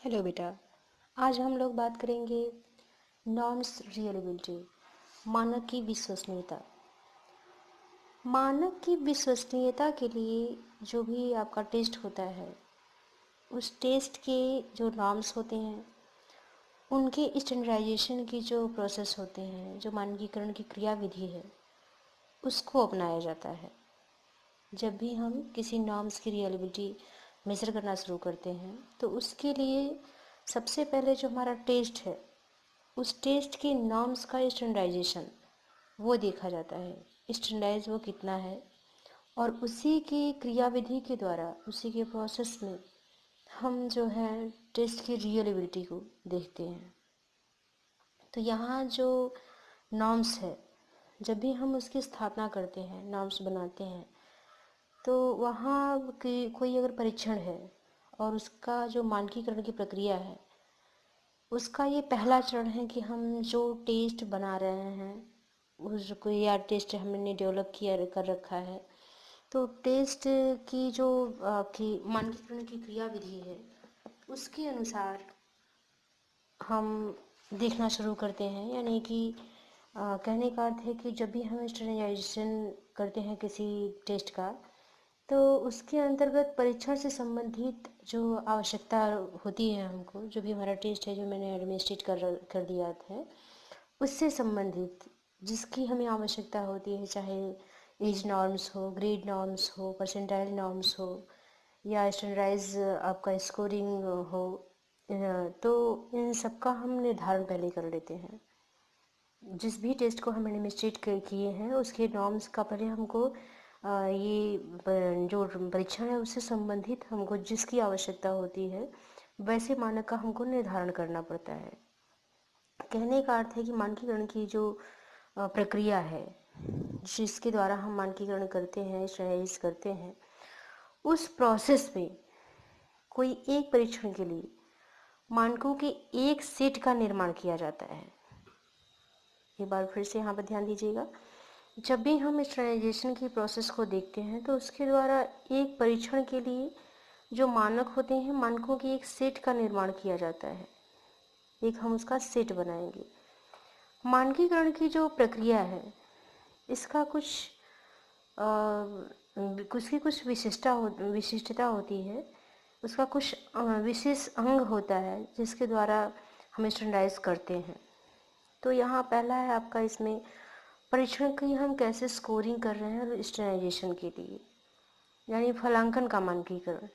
Hello बेटा। आज हम लोग बात करेंगे नॉर्म्स रियलेबिलिटी, मानक की विश्वसनीयता। मानक की विश्वसनीयता के लिए जो भी आपका टेस्ट होता है, उस टेस्ट के जो नॉर्म्स होते हैं, उनके स्टैंडर्डाइजेशन की जो प्रोसेस होते हैं, जो मानकीकरण की क्रियाविधि है, उसको अपनाया जाता है। जब भी हम किसी नॉर्म्स की रियलेबिलिटी मेज़र करना शुरू करते हैं, तो उसके लिए सबसे पहले जो हमारा टेस्ट है, उस टेस्ट के नॉर्म्स का स्टैंडर्डाइजेशन वो देखा जाता है। स्टैंडर्डाइज वो कितना है, और उसी की क्रियाविधि के द्वारा, उसी के प्रोसेस में हम जो है टेस्ट की रियलेबिलिटी को देखते हैं। तो यहाँ जो नॉर्म्स है, जब भी हम उसकी स्थापना करते हैं, नॉर्म्स बनाते हैं, तो वहाँ कोई अगर परीक्षण है और उसका जो मानकीकरण की प्रक्रिया है, उसका ये पहला चरण है कि हम जो टेस्ट बना रहे हैं, उसको या टेस्ट हमने डेवलप किया कर रखा है, तो टेस्ट की जो आपकी मानकीकरण की क्रियाविधि है, उसके अनुसार हम देखना शुरू करते हैं। यानी कि कहने का अर्थ है कि जब भी हम स्टैंडर्डाइजेशन करते हैं किसी टेस्ट का, तो उसके अंतर्गत परीक्षण से संबंधित जो आवश्यकता होती है हमको, जो भी हमारा टेस्ट है जो मैंने एडमिनिस्ट्रेट कर दिया है, उससे संबंधित जिसकी हमें आवश्यकता होती है, चाहे एज नॉर्म्स हो, ग्रेड नॉर्म्स हो, परसेंटाइल नॉर्म्स हो, या स्टैंडर्डाइज आपका स्कोरिंग हो, तो इन सब का हम निर्धारण पहले कर लेते हैं। जिस भी टेस्ट को हम एडमिनिस्ट्रेट किए हैं, उसके नॉर्म्स का पहले हमको जो परीक्षण है उससे संबंधित हमको जिसकी आवश्यकता होती है, वैसे मानक का हमको निर्धारण करना पड़ता है। कहने का अर्थ है कि मानकीकरण की जो प्रक्रिया है, जिसके द्वारा हम मानकीकरण करते हैं, स्टैंडर्डाइज करते हैं, उस प्रोसेस में कोई एक परीक्षण के लिए मानकों के एक सेट का निर्माण किया जाता है। एक बार फिर से यहाँ पर ध्यान दीजिएगा। जब भी हम स्टैंडर्डाइजेशन की प्रोसेस को देखते हैं, तो उसके द्वारा एक परीक्षण के लिए जो मानक होते हैं, मानकों के एक सेट का निर्माण किया जाता है। एक हम उसका सेट बनाएंगे। मानकीकरण की जो प्रक्रिया है, इसका कुछ विशिष्टता होती है। उसका कुछ विशेष अंग होता है जिसके द्वारा हम स्टैंडर्डाइज करते हैं। तो यहाँ पहला है आपका इसमें परीक्षण की हम कैसे स्कोरिंग कर रहे हैं स्टैंडर्डाइजेशन के लिए, यानी फलांकन का मानकीकरण।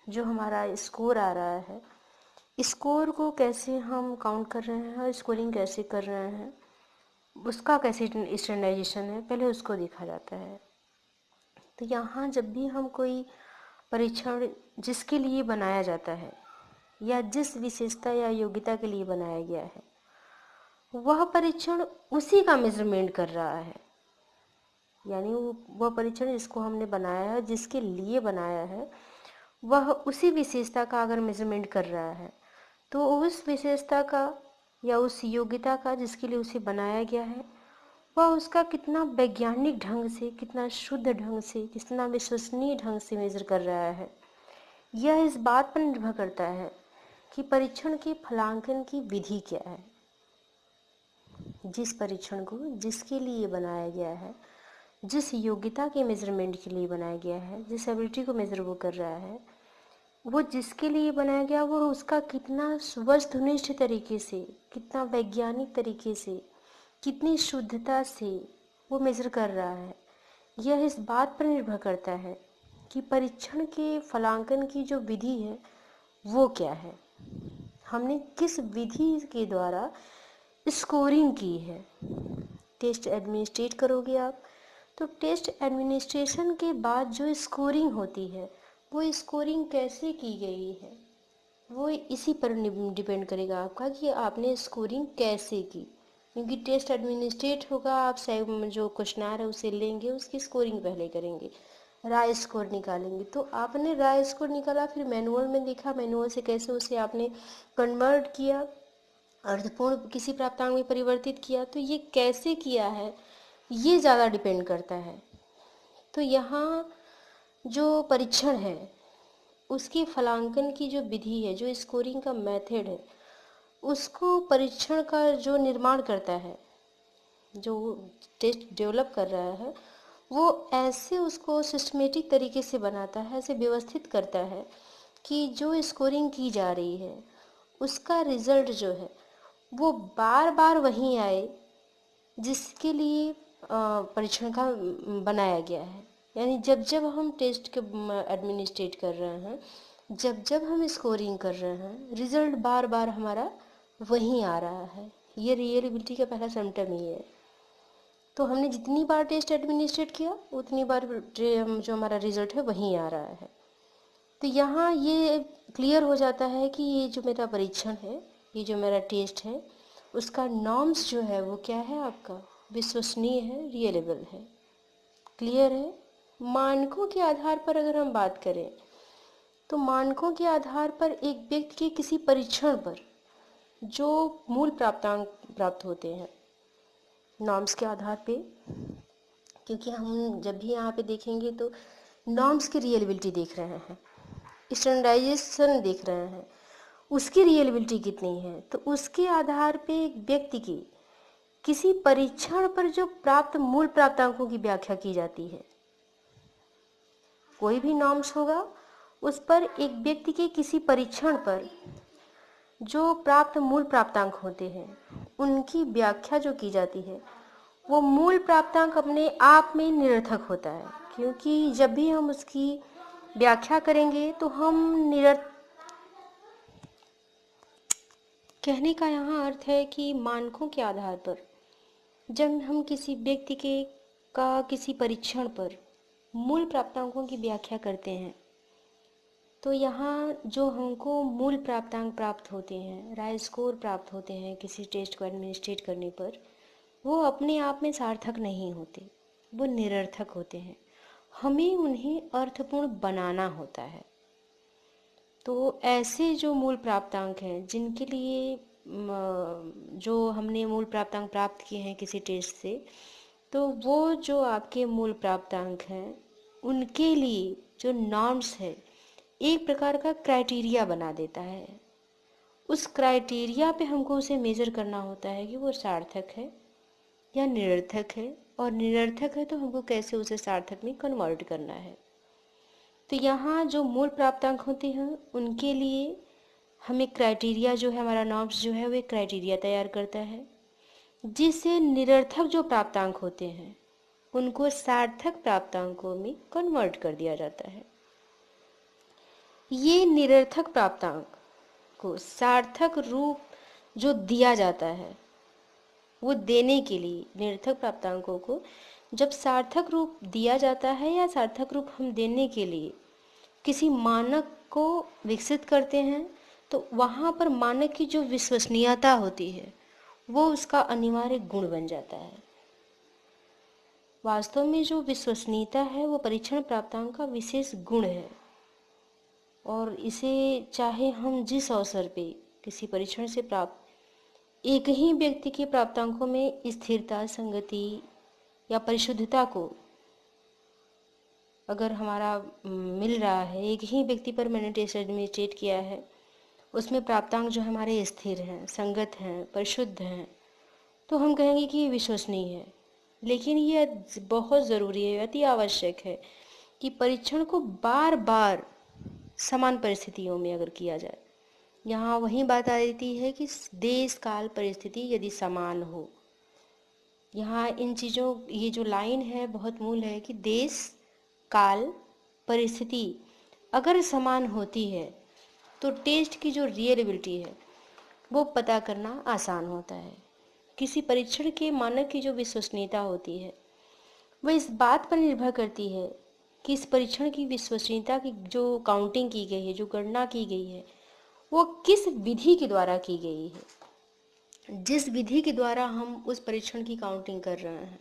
जो हमारा स्कोर आ रहा है, स्कोर को कैसे हम काउंट कर रहे हैं और स्कोरिंग कैसे कर रहे हैं, उसका कैसे स्टैंडर्डाइजेशन है, पहले उसको देखा जाता है। तो यहाँ जब भी हम कोई परीक्षण जिसके लिए बनाया जाता है, या जिस विशेषता या योग्यता के लिए बनाया गया है, वह परीक्षण उसी का मेजरमेंट कर रहा है। यानी वह परीक्षण जिसको हमने बनाया है, जिसके लिए बनाया है, वह उसी विशेषता का अगर मेजरमेंट कर रहा है, तो उस विशेषता का या उस योग्यता का जिसके लिए उसे बनाया गया है, वह उसका कितना वैज्ञानिक ढंग से, कितना शुद्ध ढंग से, कितना विश्वसनीय ढंग से मेजर कर रहा है, यह इस बात पर निर्भर करता है कि परीक्षण के फलांकन की विधि क्या है। जिस परीक्षण को जिसके लिए बनाया गया है, जिस योग्यता के मेजरमेंट के लिए बनाया गया है, जिस एबिलिटी को मेजर वो कर रहा है, वो जिसके लिए बनाया गया, वो उसका कितना वस्तुनिष्ठ तरीके से, कितना वैज्ञानिक तरीके से, कितनी शुद्धता से वो मेजर कर रहा है, यह इस बात पर निर्भर करता है कि परीक्षण के फलांकन की जो विधि है वो क्या है, हमने किस विधि के द्वारा स्कोरिंग की है। टेस्ट एडमिनिस्ट्रेट करोगे आप, तो टेस्ट एडमिनिस्ट्रेशन के बाद जो स्कोरिंग होती है, वो स्कोरिंग कैसे की गई है, वो इसी पर डिपेंड करेगा आपका कि आपने स्कोरिंग कैसे की। क्योंकि टेस्ट एडमिनिस्ट्रेट होगा, आप जो क्वेश्चनर है उसे लेंगे, उसकी स्कोरिंग पहले करेंगे, राय स्कोर निकालेंगे। तो आपने राय स्कोर निकाला, फिर मैनुअल में देखा, मैनुअल से कैसे उसे आपने कन्वर्ट किया, अर्थपूर्ण किसी प्राप्तांक में परिवर्तित किया, तो ये कैसे किया है, ये ज़्यादा डिपेंड करता है। तो यहाँ जो परीक्षण है, उसके फलांकन की जो विधि है, जो स्कोरिंग का मेथड है, उसको परीक्षण का जो निर्माण करता है, जो टेस्ट डेवलप कर रहा है, वो ऐसे उसको सिस्टमेटिक तरीके से बनाता है, ऐसे व्यवस्थित करता है कि जो स्कोरिंग की जा रही है उसका रिजल्ट जो है वो बार बार वहीं आए जिसके लिए परीक्षण का बनाया गया है। यानी जब जब हम टेस्ट के एडमिनिस्ट्रेट कर रहे हैं, जब जब हम स्कोरिंग कर रहे हैं, रिजल्ट बार बार हमारा वहीं आ रहा है। ये रियलिबिलिटी का पहला सिम्टम ही है। तो हमने जितनी बार टेस्ट एडमिनिस्ट्रेट किया उतनी बार जो हमारा रिजल्ट है वहीं आ रहा है। तो यहाँ ये क्लियर हो जाता है कि ये जो मेरा परीक्षण है, ये जो मेरा टेस्ट है, उसका नॉर्म्स जो है वो क्या है, आपका विश्वसनीय है, रियलेबल है, क्लियर है। मानकों के आधार पर अगर हम बात करें तो मानकों के आधार पर एक व्यक्ति के किसी परीक्षण पर जो मूल प्राप्तांक प्राप्त होते हैं नॉर्म्स के आधार पे, क्योंकि हम जब भी यहाँ पे देखेंगे तो नॉर्म्स की रियलिबिलिटी देख रहे हैं, स्टैंडर्डाइजेशन देख रहे हैं, उसकी रियलिबिलिटी कितनी है, तो उसके आधार पे एक व्यक्ति की किसी परीक्षण पर जो प्राप्त मूल प्राप्तांकों की व्याख्या की जाती है। कोई भी नॉर्म्स होगा उस पर एक व्यक्ति के किसी परीक्षण पर जो प्राप्त मूल प्राप्तांक होते हैं उनकी व्याख्या जो की जाती है, वो मूल प्राप्तांक अपने आप में निरर्थक होता है, क्योंकि जब भी हम उसकी व्याख्या करेंगे तो हम कहने का यहाँ अर्थ है कि मानकों के आधार पर जब हम किसी व्यक्ति के का किसी परीक्षण पर मूल प्राप्तांकों की व्याख्या करते हैं तो यहाँ जो हमको मूल प्राप्तांक प्राप्त होते हैं, राय स्कोर प्राप्त होते हैं किसी टेस्ट को एडमिनिस्ट्रेट करने पर, वो अपने आप में सार्थक नहीं होते, वो निरर्थक होते हैं। हमें उन्हें अर्थपूर्ण बनाना होता है। तो ऐसे जो मूल प्राप्तांक हैं जिनके लिए जो हमने मूल प्राप्तांक प्राप्त किए हैं किसी टेस्ट से, तो वो जो आपके मूल प्राप्तांक हैं उनके लिए जो नॉर्म्स है एक प्रकार का क्राइटेरिया बना देता है। उस क्राइटेरिया पे हमको उसे मेज़र करना होता है कि वो सार्थक है या निरर्थक है, और निरर्थक है तो हमको कैसे उसे सार्थक में कन्वर्ट करना है। तो यहाँ जो मूल प्राप्तांक होते हैं उनके लिए हमें क्राइटेरिया जो है, हमारा नॉर्म्स जो है वो एक क्राइटेरिया तैयार करता है, जिससे निरर्थक जो प्राप्तांक होते हैं उनको सार्थक प्राप्तांकों में कन्वर्ट कर दिया जाता है। ये निरर्थक प्राप्तांक को सार्थक रूप जो दिया जाता है, वो देने के लिए निरर्थक प्राप्तांकों को जब सार्थक रूप दिया जाता है या सार्थक रूप हम देने के लिए किसी मानक को विकसित करते हैं, तो वहाँ पर मानक की जो विश्वसनीयता होती है वो उसका अनिवार्य गुण बन जाता है। वास्तव में जो विश्वसनीयता है वो परीक्षण प्राप्तांक का विशेष गुण है, और इसे चाहे हम जिस अवसर पे किसी परीक्षण से प्राप्त एक ही व्यक्ति के प्राप्तांकों में स्थिरता, संगति या परिशुद्धता को अगर हमारा मिल रहा है, एक ही व्यक्ति पर मैंने टेस्ट एडमिनिस्ट्रेट किया है, उसमें प्राप्तांक जो हमारे स्थिर हैं, संगत हैं, परिशुद्ध हैं, तो हम कहेंगे कि ये विश्वसनीय है। लेकिन ये बहुत ज़रूरी है, अति आवश्यक है कि परीक्षण को बार बार समान परिस्थितियों में अगर किया जाए। यहाँ वही बात आ जाती है कि देश, काल, परिस्थिति यदि समान हो, यहाँ इन चीज़ों, ये जो लाइन है बहुत मूल है कि देश, काल, परिस्थिति अगर समान होती है तो टेस्ट की जो रियलिबिलिटी है वो पता करना आसान होता है। किसी परीक्षण के मानक की जो विश्वसनीयता होती है वह इस बात पर निर्भर करती है कि इस परीक्षण की विश्वसनीयता की जो काउंटिंग की गई है, जो गणना की गई है, वो किस विधि के द्वारा की गई है। जिस विधि के द्वारा हम उस परीक्षण की काउंटिंग कर रहे हैं,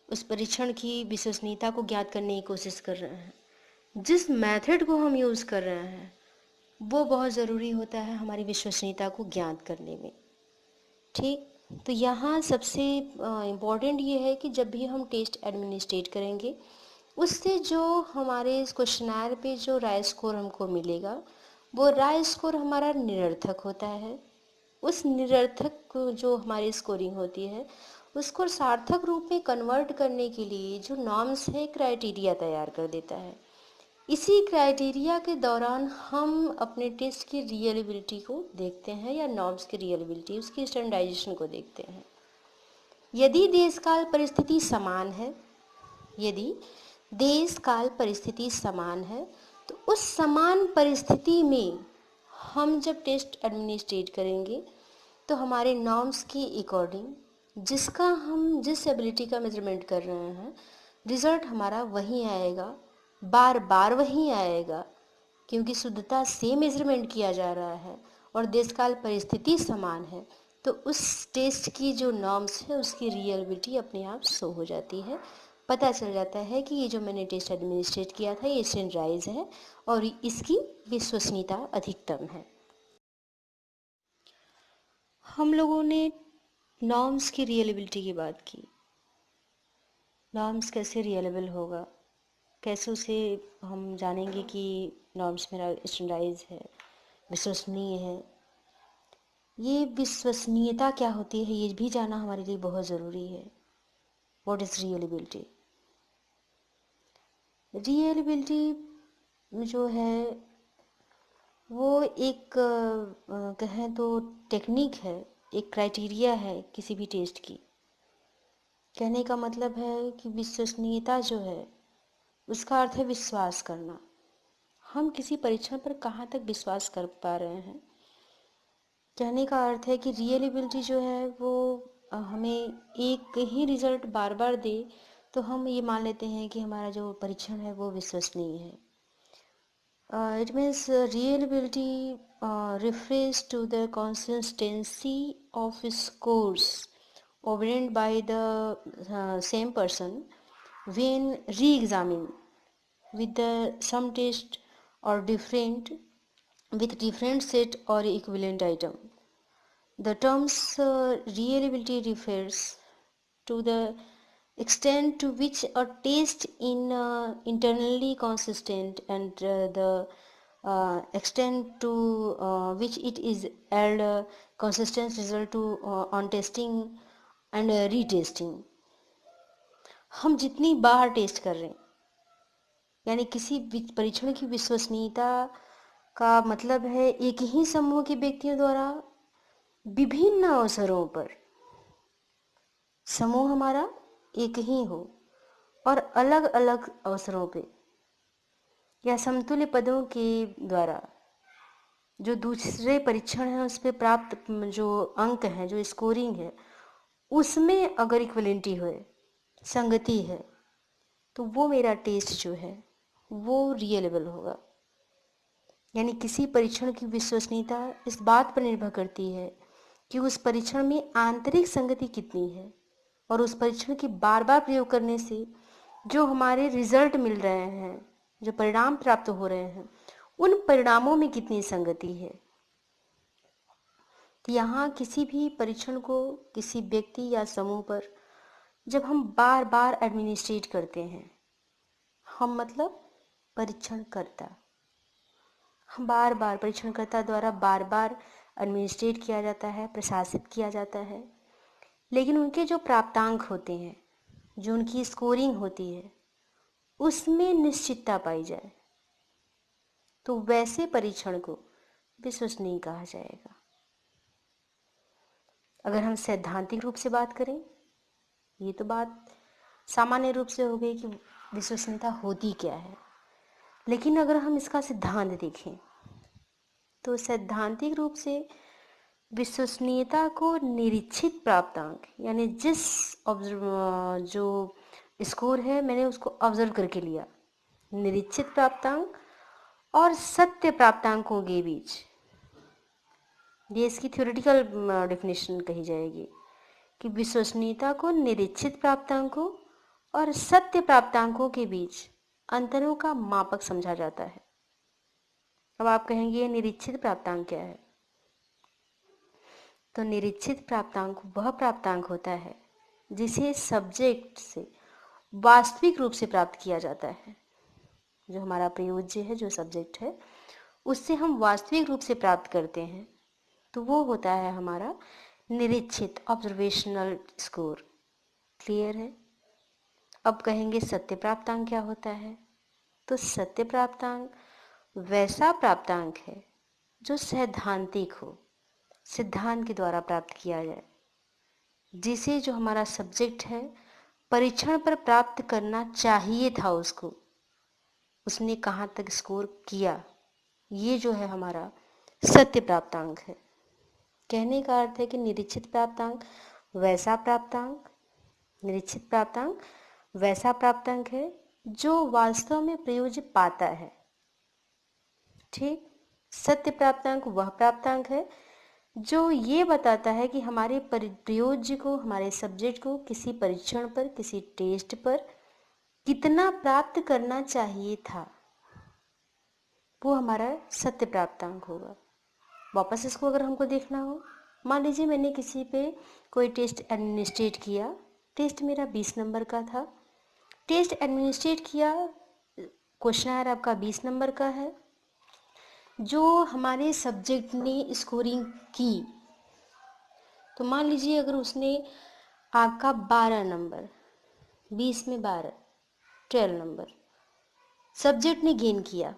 उस परीक्षण की विश्वसनीयता को ज्ञात करने की कोशिश कर रहे हैं, जिस मेथड को हम यूज़ कर रहे हैं, वो बहुत ज़रूरी होता है हमारी विश्वसनीयता को ज्ञात करने में। ठीक, तो यहाँ सबसे इम्पॉर्टेंट ये है कि जब भी हम टेस्ट एडमिनिस्ट्रेट करेंगे उससे जो हमारे इस क्वेश्चनर पे जो राय स्कोर हमको मिलेगा, वो राय स्कोर हमारा निरर्थक होता है। उस निरर्थक को जो हमारी स्कोरिंग होती है, उसको सार्थक रूप में कन्वर्ट करने के लिए जो नॉर्म्स है, क्राइटेरिया तैयार कर देता है। इसी क्राइटेरिया के दौरान हम अपने टेस्ट की रियलेबिलिटी को देखते हैं, या नॉर्म्स की रियलेबिलिटी, उसकी स्टैंडर्डाइजेशन को देखते हैं। यदि देश काल परिस्थिति समान है, यदि देश काल परिस्थिति समान है, तो उस समान परिस्थिति में हम जब टेस्ट एडमिनिस्ट्रेट करेंगे, तो हमारे नॉर्म्स के अकॉर्डिंग जिसका हम जिस एबिलिटी का मेजरमेंट कर रहे हैं, रिजल्ट हमारा वही आएगा, बार बार वही आएगा, क्योंकि शुद्धता से मेजरमेंट किया जा रहा है और देशकाल परिस्थिति समान है। तो उस टेस्ट की जो नॉर्म्स है, उसकी रियलिटी अपने आप शो हो जाती है। पता चल जाता है कि ये जो मैंने टेस्ट एडमिनिस्ट्रेट किया था, ये स्टैंडर्डाइज है और इसकी विश्वसनीयता अधिकतम है। हम लोगों ने नॉर्म्स की रियलेबिलिटी की बात की। नॉर्म्स कैसे रियलेबल होगा, कैसे उसे हम जानेंगे कि नॉर्म्स मेरा स्टैंडर्डाइज है, विश्वसनीय है। ये विश्वसनीयता क्या होती है, ये भी जानना हमारे लिए बहुत ज़रूरी है। What is रियलेबिलिटी? रियलेबिलिटी जो है वो एक कहें तो टेक्निक है, एक क्राइटेरिया है किसी भी टेस्ट की। कहने का मतलब है कि विश्वसनीयता जो है, उसका अर्थ है विश्वास करना। हम किसी परीक्षण पर कहाँ तक विश्वास कर पा रहे हैं। कहने का अर्थ है कि रियलेबिलिटी जो है वो हमें एक ही रिजल्ट बार बार दे, तो हम ये मान लेते हैं कि हमारा जो परीक्षण है वो विश्वसनीय है। It means reliability refers to the consistency of scores obtained by the same person when re-examined with the some test or different with different set or equivalent item. The terms reliability refers to the extent to which a test in internally consistent and the extent to which it is held consistent result to on testing and retesting. हम जितनी बार test कर रहे हैं, यानी किसी परीक्षण की विश्वसनीयता का मतलब है एक ही समूह के व्यक्तियों द्वारा विभिन्न अवसरों पर, समूह हमारा एक ही हो और अलग अलग अवसरों पे, या समतुल्य पदों के द्वारा जो दूसरे परीक्षण है उस पर प्राप्त जो अंक हैं, जो स्कोरिंग है, उसमें अगर इक्वलिटी हो, संगति है, तो वो मेरा टेस्ट जो है वो रियलेबल होगा। यानी किसी परीक्षण की विश्वसनीयता इस बात पर निर्भर करती है कि उस परीक्षण में आंतरिक संगति कितनी है, और उस परीक्षण की बार बार प्रयोग करने से जो हमारे रिजल्ट मिल रहे हैं, जो परिणाम प्राप्त हो रहे हैं, उन परिणामों में कितनी संगति है। तो यहाँ किसी भी परीक्षण को किसी व्यक्ति या समूह पर जब हम बार बार एडमिनिस्ट्रेट करते हैं, हम मतलब परीक्षणकर्ता, हम बार बार परीक्षणकर्ता द्वारा बार बार एडमिनिस्ट्रेट किया जाता है, प्रशासित किया जाता है, लेकिन उनके जो प्राप्तांक होते हैं, जो उनकी स्कोरिंग होती है, उसमें निश्चितता पाई जाए, तो वैसे परीक्षण को विश्वसनीय कहा जाएगा। अगर हम सैद्धांतिक रूप से बात करें, ये तो बात सामान्य रूप से हो गई कि विश्वसनीयता होती क्या है, लेकिन अगर हम इसका सिद्धांत देखें तो सैद्धांतिक रूप से विश्वसनीयता को निरीक्षित प्राप्तांक, यानी जिस जो स्कोर है मैंने उसको ऑब्जर्व करके लिया, निरीक्षित प्राप्तांक और सत्य प्राप्तांकों के बीच, ये इसकी थ्योरेटिकल डेफिनेशन कही जाएगी कि विश्वसनीयता को निरीक्षित प्राप्तांकों और सत्य प्राप्तांकों के बीच अंतरों का मापक समझा जाता है। अब आप कहेंगे निरीक्षित प्राप्तांक क्या है? तो निरीक्षित प्राप्तांक वह प्राप्तांक होता है जिसे सब्जेक्ट से वास्तविक रूप से प्राप्त किया जाता है। जो हमारा प्रयोज्य है, जो सब्जेक्ट है, उससे हम वास्तविक रूप से प्राप्त करते हैं, तो वो होता है हमारा निरीक्षित ऑब्जर्वेशनल स्कोर। क्लियर है? अब कहेंगे सत्य प्राप्तांक क्या होता है। तो सत्य प्राप्तांक वैसा प्राप्तांक है जो सैद्धांतिक हो, सिद्धांत के द्वारा प्राप्त किया जाए, जिसे जो हमारा सब्जेक्ट है परीक्षण पर प्राप्त करना चाहिए था, उसने कहाँ तक स्कोर किया, ये जो है हमारा सत्य प्राप्तांक है। कहने का अर्थ है कि निरीक्षित प्राप्तांक वैसा प्राप्तांक निरीक्षित प्राप्तांक वैसा प्राप्तांक है जो वास्तव में प्रयोज्य पाता है। ठीक। सत्य प्राप्तांक वह प्राप्तांक है जो ये बताता है कि हमारे प्रयोज्य को, हमारे सब्जेक्ट को किसी परीक्षण पर, किसी टेस्ट पर कितना प्राप्त करना चाहिए था, वो हमारा सत्य प्राप्तांक होगा। वापस इसको अगर हमको देखना हो, मान लीजिए मैंने किसी पे कोई टेस्ट एडमिनिस्ट्रेट किया, टेस्ट मेरा 20 नंबर का था, टेस्ट एडमिनिस्ट्रेट किया, क्वेश्चन आपका 20 नंबर का है, जो हमारे सब्जेक्ट ने स्कोरिंग की, तो मान लीजिए अगर उसने आपका 12 नंबर, 20 में 12, 12 नंबर सब्जेक्ट ने गेन किया,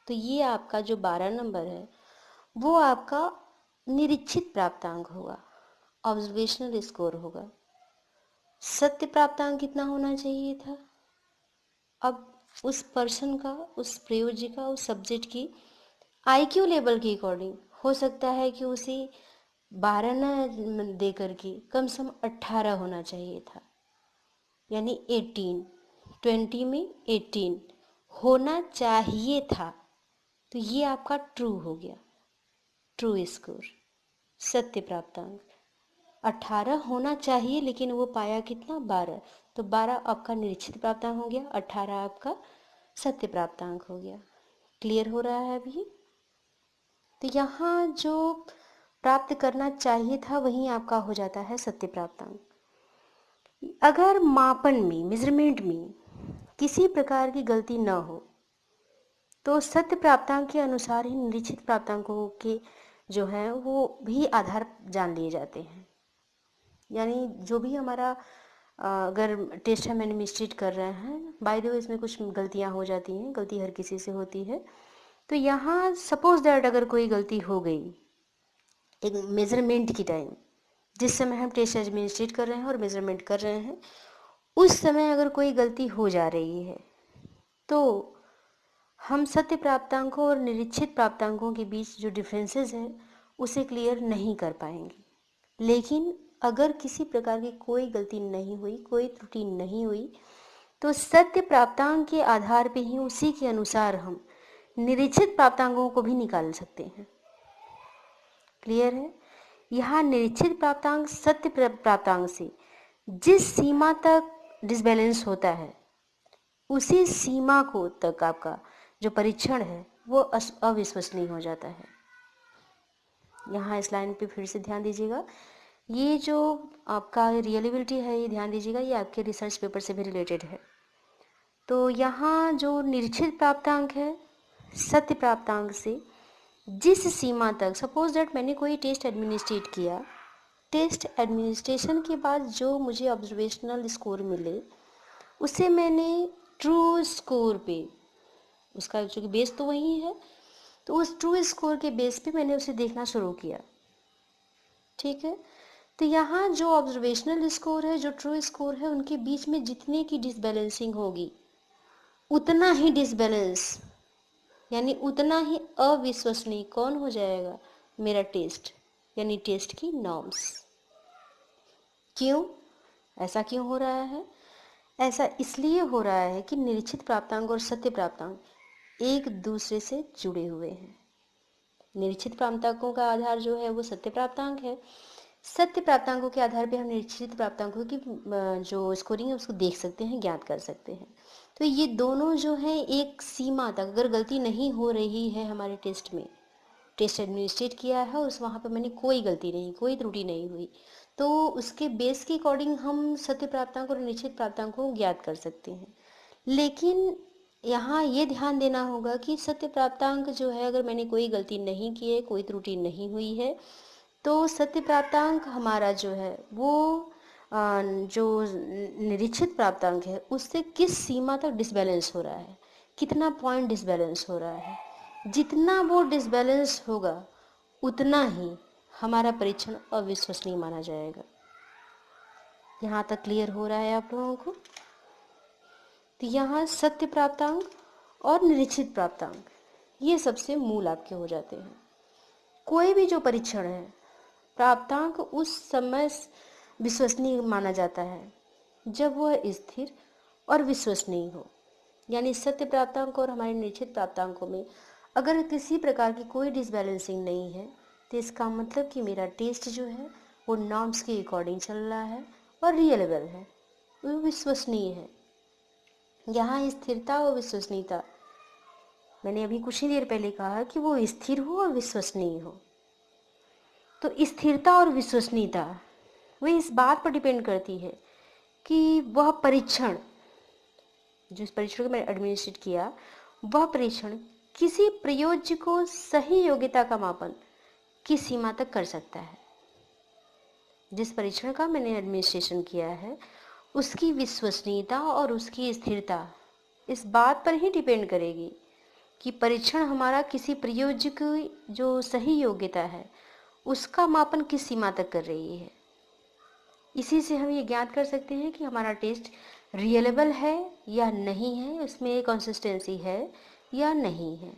तो ये आपका जो 12 नंबर है वो आपका निरीक्षित प्राप्तांक होगा, ऑब्जर्वेशनल स्कोर होगा। सत्य प्राप्तांक कितना होना चाहिए था? अब उस पर्सन का, उस प्रयोज्य का, उस सब्जेक्ट की आईक्यू लेवल के अकॉर्डिंग हो सकता है कि उसे 12 न दे करके कम से कम 18 होना चाहिए था, यानी 18, 20 में 18 होना चाहिए था। तो ये आपका ट्रू हो गया, ट्रू स्कोर, सत्य प्राप्तांक। 18 होना चाहिए लेकिन वो पाया कितना? 12। तो 12 आपका निरीक्षित प्राप्तांक हो गया, 18 आपका सत्य प्राप्तांक हो गया। क्लियर हो रहा है अभी? तो यहाँ जो प्राप्त करना चाहिए था वही आपका हो जाता है सत्य प्राप्तांक। अगर मापन में, मेजरमेंट में किसी प्रकार की गलती न हो तो सत्य प्राप्तांक के अनुसार ही निरीक्षित प्राप्तांकों के जो हैं वो भी आधार जान लिए जाते हैं। यानी जो भी हमारा अगर टेस्ट हम एडमिनिस्ट्रेट कर रहे हैं, बाय द वे इसमें कुछ गलतियां हो जाती हैं, गलती हर किसी से होती है। तो यहाँ सपोज दैट अगर कोई गलती हो गई एक मेजरमेंट की टाइम, जिस समय हम टेस्ट एडमिनिस्ट्रेट कर रहे हैं और मेजरमेंट कर रहे हैं, उस समय अगर कोई गलती हो जा रही है तो हम सत्य प्राप्तांकों और निरीक्षित प्राप्तांकों के बीच जो डिफरेंसेस है उसे क्लियर नहीं कर पाएंगे। लेकिन अगर किसी प्रकार की कोई गलती नहीं हुई, कोई त्रुटि नहीं हुई, तो सत्य प्राप्तांक के आधार पे ही उसी के अनुसार हम निरीक्षित प्राप्तांकों को भी निकाल सकते हैं। क्लियर है? यहाँ निरीक्षित प्राप्तांक सत्य प्राप्तांक से जिस सीमा तक डिसबैलेंस होता है, उसी सीमा को तक आपका जो परीक्षण है वो अविश्वसनीय हो जाता है। यहाँ इस लाइन पे फिर से ध्यान दीजिएगा, ये जो आपका रियलेबिलिटी है, ये ध्यान दीजिएगा, ये आपके रिसर्च पेपर से भी रिलेटेड है। तो यहाँ जो निरीक्षित प्राप्तांक है सत्य प्राप्तांक से जिस सीमा तक, सपोज दैट मैंने कोई टेस्ट एडमिनिस्ट्रेट किया, टेस्ट एडमिनिस्ट्रेशन के बाद जो मुझे ऑब्जर्वेशनल स्कोर मिले उसे मैंने ट्रू स्कोर पे, उसका जो बेस तो वही है, तो उस ट्रू स्कोर के बेस पे मैंने उसे देखना शुरू किया। ठीक है? तो यहाँ जो ऑब्जर्वेशनल स्कोर है, जो ट्रू स्कोर है, उनके बीच में जितने की डिसबैलेंसिंग होगी उतना ही डिसबैलेंस, यानी उतना ही अविश्वसनीय कौन हो जाएगा? मेरा टेस्ट, यानी टेस्ट की नॉर्म्स। क्यों? ऐसा क्यों हो रहा है? ऐसा इसलिए हो रहा है कि निरीक्षित प्राप्तांक और सत्य प्राप्तांक एक दूसरे से जुड़े हुए हैं। निरीक्षित प्राप्तांकों का आधार जो है वो सत्य प्राप्तांक है, सत्य प्राप्तांकों के आधार पे हम निरीक्षित प्राप्तांकों की जो स्कोरिंग है उसको देख सकते हैं, ज्ञात कर सकते हैं। तो ये दोनों जो हैं एक सीमा तक, अगर गलती नहीं हो रही है हमारे टेस्ट में टेस्ट एडमिनिस्ट्रेट किया है, उस वहाँ पे मैंने कोई गलती नहीं, कोई त्रुटि नहीं हुई, तो उसके बेस के अकॉर्डिंग हम सत्य प्राप्तांक और निश्चित प्राप्तांक को ज्ञात कर सकते हैं। लेकिन यहाँ ये ध्यान देना होगा कि सत्य प्राप्तांक जो है, अगर मैंने कोई गलती नहीं की है, कोई त्रुटि नहीं हुई है, तो सत्य प्राप्तांक हमारा जो है वो जो निरीक्षित प्राप्तांक है उससे किस सीमा तक डिसबैलेंस हो रहा है, कितना पॉइंट डिसबैलेंस हो रहा है। जितना वो डिसबैलेंस होगा उतना ही हमारा परीक्षण अविश्वसनीय माना जाएगा। यहाँ तक क्लियर हो रहा है आप लोगों को? तो यहाँ सत्य प्राप्तांक और निरीक्षित प्राप्तांक ये सबसे मूल आपके हो जाते हैं। कोई भी जो परीक्षण है, प्राप्तांक उस समय विश्वसनीय माना जाता है जब वह स्थिर और विश्वसनीय हो। यानी सत्य प्राप्तांक और हमारे निश्चित प्राप्तांकों में अगर किसी प्रकार की कोई डिसबैलेंसिंग नहीं है, तो इसका मतलब कि मेरा टेस्ट जो है वो नॉर्म्स के अकॉर्डिंग चल रहा है और रियलेबल है, वो विश्वसनीय है। यहाँ स्थिरता और विश्वसनीयता, मैंने अभी कुछ ही देर पहले कहा कि वो स्थिर हो और विश्वसनीय हो। तो स्थिरता और विश्वसनीयता वो इस बात पर डिपेंड करती है कि वह परीक्षण, जिस परीक्षण को मैंने एडमिनिस्ट्रेट किया, वह परीक्षण किसी प्रयोज्य को सही योग्यता का मापन किस सीमा तक कर सकता है। जिस परीक्षण का मैंने एडमिनिस्ट्रेशन किया है उसकी विश्वसनीयता और उसकी स्थिरता इस बात पर ही डिपेंड करेगी कि परीक्षण हमारा किसी प्रयोज्य की जो सही योग्यता है उसका मापन किस सीमा तक कर रही है। इसी से हम ये ज्ञात कर सकते हैं कि हमारा टेस्ट रियलेबल है या नहीं है, उसमें कंसिस्टेंसी है या नहीं है।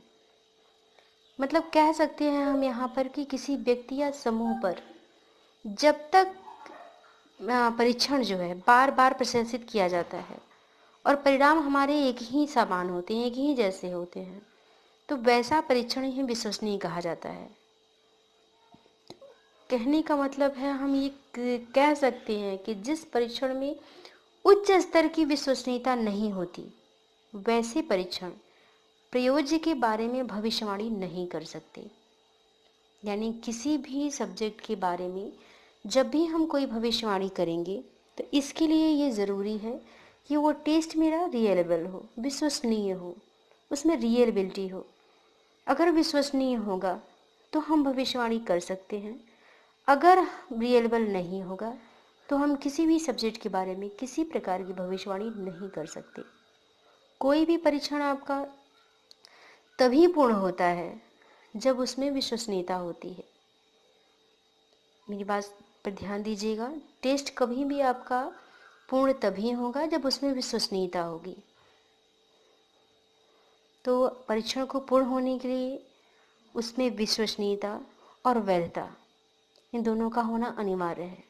मतलब कह सकते हैं हम यहाँ पर कि किसी व्यक्ति या समूह पर जब तक परीक्षण जो है बार बार प्रशंसित किया जाता है और परिणाम हमारे एक ही समान होते हैं, एक ही जैसे होते हैं, तो वैसा परीक्षण ही विश्वसनीय कहा जाता है। कहने का मतलब है हम ये कह सकते हैं कि जिस परीक्षण में उच्च स्तर की विश्वसनीयता नहीं होती, वैसे परीक्षण प्रयोज्य के बारे में भविष्यवाणी नहीं कर सकते। यानी किसी भी सब्जेक्ट के बारे में जब भी हम कोई भविष्यवाणी करेंगे तो इसके लिए ये ज़रूरी है कि वो टेस्ट मेरा रियलेबल हो, विश्वसनीय हो, उसमें रियलेबिलिटी हो। अगर विश्वसनीय होगा तो हम भविष्यवाणी कर सकते हैं, अगर रियलेबल नहीं होगा तो हम किसी भी सब्जेक्ट के बारे में किसी प्रकार की भविष्यवाणी नहीं कर सकते। कोई भी परीक्षण आपका तभी पूर्ण होता है जब उसमें विश्वसनीयता होती है। मेरी बात पर ध्यान दीजिएगा, टेस्ट कभी भी आपका पूर्ण तभी होगा जब उसमें विश्वसनीयता होगी। तो परीक्षण को पूर्ण होने के लिए उसमें विश्वसनीयता और वैधता, इन दोनों का होना अनिवार्य है।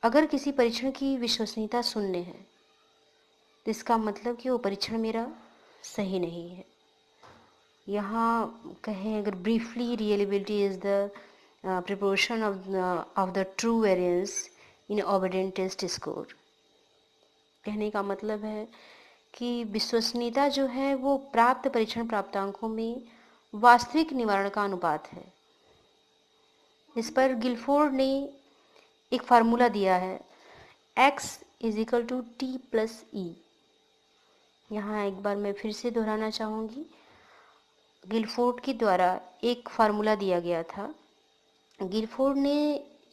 अगर किसी परीक्षण की विश्वसनीयता शून्य है तो इसका मतलब कि वो परीक्षण मेरा सही नहीं है। यहाँ कहें अगर briefly, reliability is the proportion of the true variance in obedient test score। कहने का मतलब है कि विश्वसनीयता जो है वो प्राप्त परीक्षण प्राप्तांकों में वास्तविक निवारण का अनुपात है। इस पर गिलफोर्ड ने एक फार्मूला दिया है, x = t+e। यहाँ एक बार मैं फिर से दोहराना चाहूँगी, गिलफोर्ड के द्वारा एक फार्मूला दिया गया था। गिलफोर्ड ने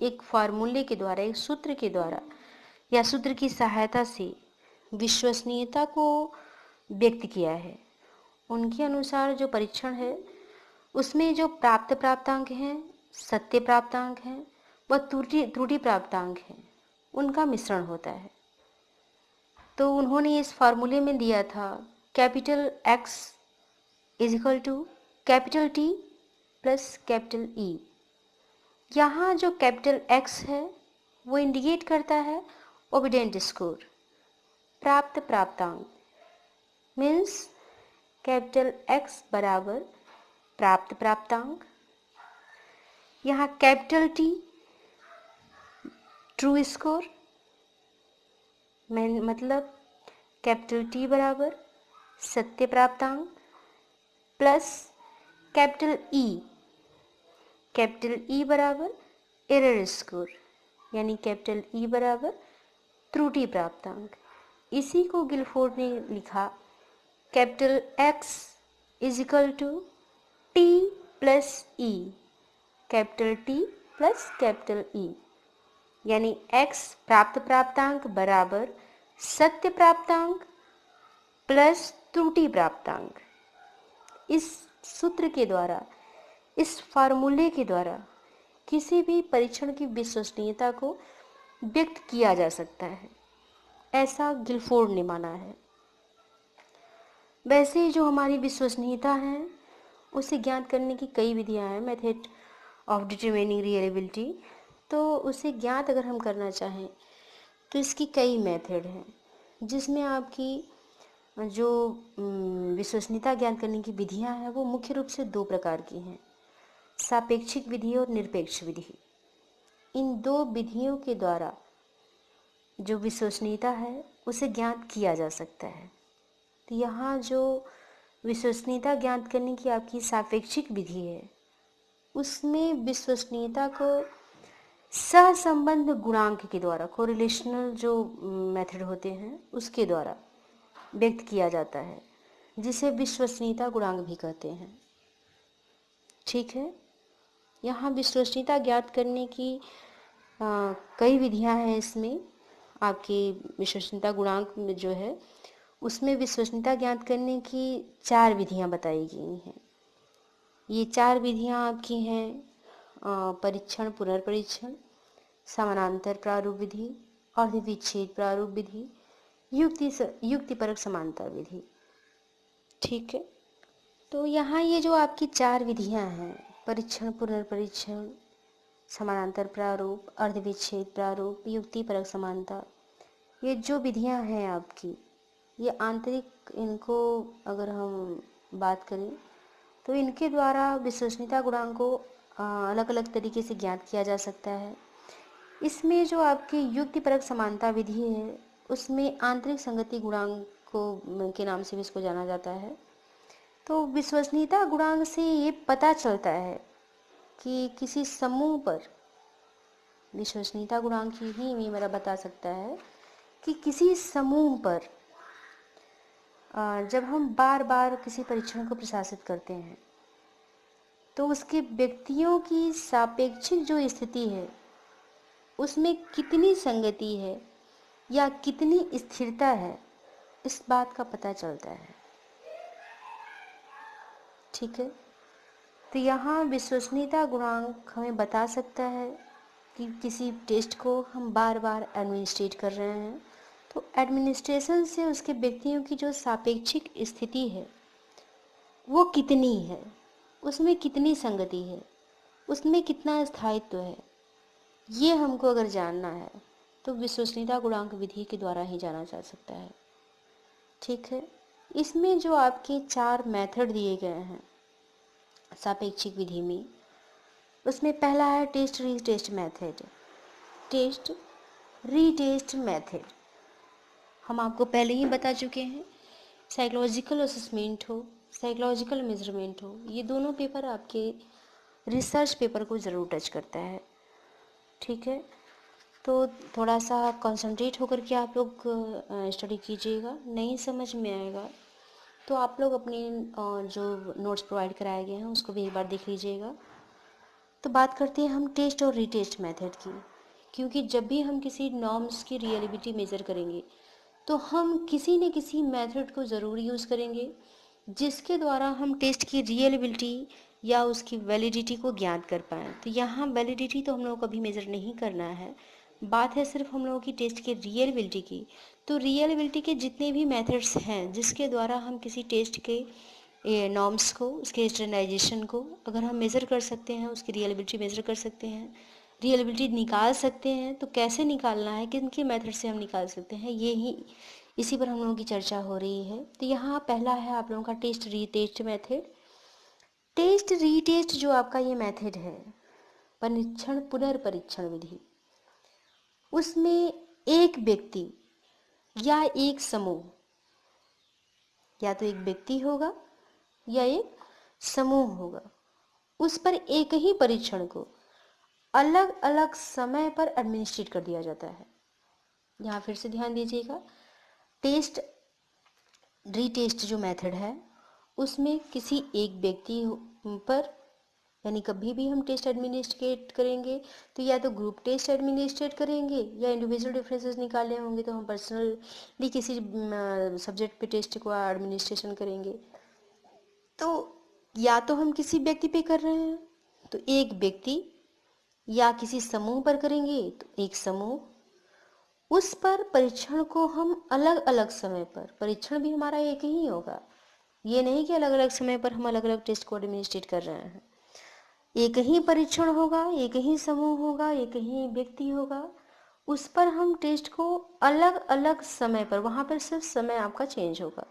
एक फार्मूले के द्वारा, एक सूत्र के द्वारा या सूत्र की सहायता से विश्वसनीयता को व्यक्त किया है। उनके अनुसार जो परीक्षण है उसमें जो प्राप्त प्राप्तांक हैं, सत्य प्राप्तांक हैं व त्रुटि प्राप्तांक हैं, उनका मिश्रण होता है। तो उन्होंने इस फार्मूले में दिया था X = T + E। यहाँ जो X है वो इंडिकेट करता है ओबीडेंट स्कोर, प्राप्त प्राप्तांक, मीन्स X बराबर प्राप्त प्राप्तांक। यहाँ T ट्रू स्कोर, मतलब T बराबर सत्य प्राप्तांक प्लस कैपिटल ई बराबर एरर स्कोर, यानी कैपिटल ई बराबर त्रुटि प्राप्तांक। इसी को गिलफोर्ड ने लिखा capital X is equal to T plus E, capital T plus capital E, यानी एक्स प्राप्तांक बराबर सत्य प्राप्तांक प्लस त्रुटि प्राप्तांक। इस सूत्र के द्वारा, इस फार्मूले के द्वारा किसी भी परीक्षण की विश्वसनीयता को व्यक्त किया जा सकता है, ऐसा गिलफोर्ड ने माना है। वैसे जो हमारी विश्वसनीयता है उसे ज्ञात करने की कई विधियां हैं, मेथड ऑफ डिटरमिनिंग रिलायबिलिटी। तो उसे ज्ञात अगर हम करना चाहें तो इसकी कई मेथड हैं, जिसमें आपकी जो विश्वसनीयता ज्ञात करने की विधियां हैं वो मुख्य रूप से दो प्रकार की हैं, सापेक्षिक विधि और निरपेक्ष विधि। इन दो विधियों के द्वारा जो विश्वसनीयता है उसे ज्ञात किया जा सकता है। तो यहाँ जो विश्वसनीयता ज्ञात करने की आपकी सापेक्षिक विधि है उसमें विश्वसनीयता को सहसंबंध गुणांक के द्वारा, कोरिलेशनल जो मेथड होते हैं उसके द्वारा व्यक्त किया जाता है, जिसे विश्वसनीयता गुणांक भी कहते हैं। ठीक है, यहाँ विश्वसनीयता ज्ञात करने की कई विधियां हैं। इसमें आपकी विश्वसनीयता गुणांक में जो है उसमें विश्वसनीयता ज्ञात करने की 4 विधियां बताई गई हैं। ये 4 विधियां आपकी हैं परीक्षण पुनर्परीक्षण, समानांतर प्रारूप विधि, अर्धविच्छेद प्रारूप विधि, युक्तिपरक समानता विधि। ठीक है, तो यहाँ ये जो आपकी 4 विधियां हैं, परीक्षण पुनर्परीक्षण, समानांतर प्रारूप, अर्धविच्छेद प्रारूप, युक्तिपरक समानता, ये जो विधियां हैं आपकी, ये आंतरिक, इनको अगर हम बात करें तो इनके द्वारा विश्वसनीयता गुणांक को अलग अलग तरीके से ज्ञात किया जा सकता है। इसमें जो आपकी युक्तिपरक समानता विधि है उसमें आंतरिक संगति गुणांक को के नाम से भी इसको जाना जाता है। तो विश्वसनीयता गुणांक से ये पता चलता है कि किसी समूह पर, विश्वसनीयता गुणांक ही मेरा बता सकता है कि किसी समूह पर जब हम बार बार किसी परीक्षण को प्रशासित करते हैं तो उसके व्यक्तियों की सापेक्षिक जो स्थिति है उसमें कितनी संगति है या कितनी स्थिरता है, इस बात का पता चलता है। ठीक है, तो यहाँ विश्वसनीयता गुणांक हमें बता सकता है कि किसी टेस्ट को हम बार बार एडमिनिस्ट्रेट कर रहे हैं तो एडमिनिस्ट्रेशन से उसके व्यक्तियों की जो सापेक्षिक स्थिति है वो कितनी है, उसमें कितनी संगति है, उसमें कितना स्थायित्व है, ये हमको अगर जानना है तो विश्वसनीयता गुणांक विधि के द्वारा ही जाना जा सकता है। ठीक है, इसमें जो आपके 4 मेथड दिए गए हैं सापेक्षिक विधि में, उसमें पहला है test retest method. Test retest method हम आपको पहले ही बता चुके हैं। साइकोलॉजिकल असेसमेंट हो, साइकोलॉजिकल मेजरमेंट हो, ये दोनों पेपर आपके रिसर्च पेपर को ज़रूर टच करता है। ठीक है, तो थोड़ा सा कंसंट्रेट होकर के आप लोग स्टडी कीजिएगा। नहीं समझ में आएगा तो आप लोग अपने जो नोट्स प्रोवाइड कराए गए हैं उसको भी एक बार देख लीजिएगा। तो बात करते हैं हम टेस्ट और रीटेस्ट मेथड की, क्योंकि जब भी हम किसी नॉर्म्स की रियलिबिलिटी मेज़र करेंगे तो हम किसी न किसी मेथड को ज़रूर यूज़ करेंगे जिसके द्वारा हम टेस्ट की रियलिबिलिटी या उसकी वैलिडिटी को ज्ञात कर पाएँ। तो यहाँ वैलिडिटी तो हम लोगों को अभी मेज़र नहीं करना है, बात है सिर्फ हम लोगों की टेस्ट की रियलिबिलिटी की। तो रियलिबिलिटी के जितने भी मेथड्स हैं जिसके द्वारा हम किसी टेस्ट के नॉर्म्स को, उसके स्टैंडर्डाइजेशन को अगर हम मेज़र कर सकते हैं, उसकी रियलिबिलिटी मेज़र कर सकते हैं, रियलिबिलिटी निकाल सकते हैं, तो कैसे निकालना है, किन के मेथड से हम निकाल सकते हैं, ये ही इसी पर हम लोगों की चर्चा हो रही है। तो यहाँ पहला है आप लोगों का test retest method. Test retest जो आपका ये मेथड है, परीक्षण पुनर्परीक्षण विधि, उसमें एक व्यक्ति या एक समूह, या तो एक व्यक्ति होगा या एक समूह होगा, उस पर एक ही परीक्षण को अलग अलग समय पर एडमिनिस्ट्रेट कर दिया जाता है। यहाँ फिर से ध्यान दीजिएगा, टेस्ट रीटेस्ट जो मेथड है उसमें किसी एक व्यक्ति पर, यानी कभी भी हम टेस्ट एडमिनिस्ट्रेट करेंगे तो या तो ग्रुप टेस्ट एडमिनिस्ट्रेट करेंगे, या इंडिविजुअल डिफरेंसेस निकाले होंगे तो हम पर्सनली किसी सब्जेक्ट पे टेस्ट को एडमिनिस्ट्रेशन करेंगे। तो या तो हम किसी व्यक्ति पे कर रहे हैं तो एक व्यक्ति, या किसी समूह पर करेंगे तो एक समूह, उस पर परीक्षण को हम अलग अलग समय पर, परीक्षण भी हमारा एक ही होगा, ये नहीं कि अलग अलग समय पर हम अलग अलग टेस्ट को एडमिनिस्ट्रेट कर रहे हैं। एक ही परीक्षण होगा, एक ही समूह होगा, एक ही व्यक्ति होगा, उस पर हम टेस्ट को अलग अलग समय पर, वहाँ पर सिर्फ समय आपका चेंज होगा,